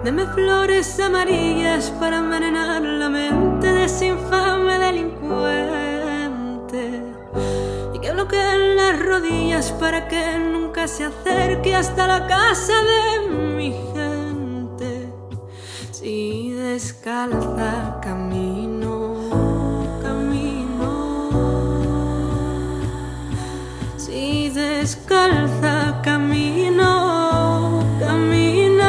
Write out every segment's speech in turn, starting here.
Deme flores amarillas para envenenar la mente de ese infame delincuente, y que bloqueen las rodillas para que nunca se acerque hasta la casa de mi gente. Si descalza camino, si descalza camino, camino.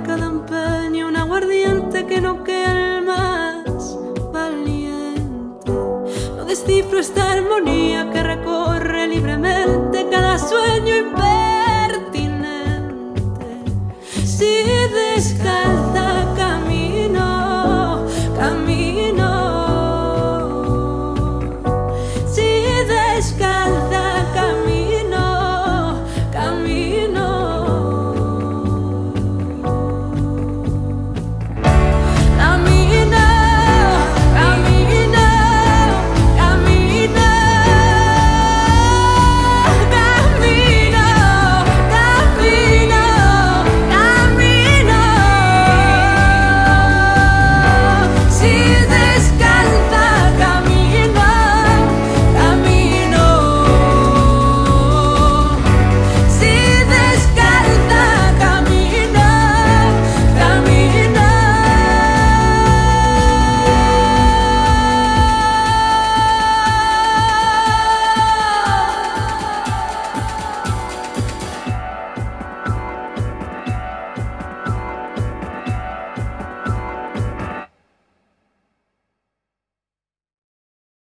Cada empeño, un aguardiente que no quede el más valiente. No descifro esta armonía que recorre libremente cada sueño impertinente. Si descanso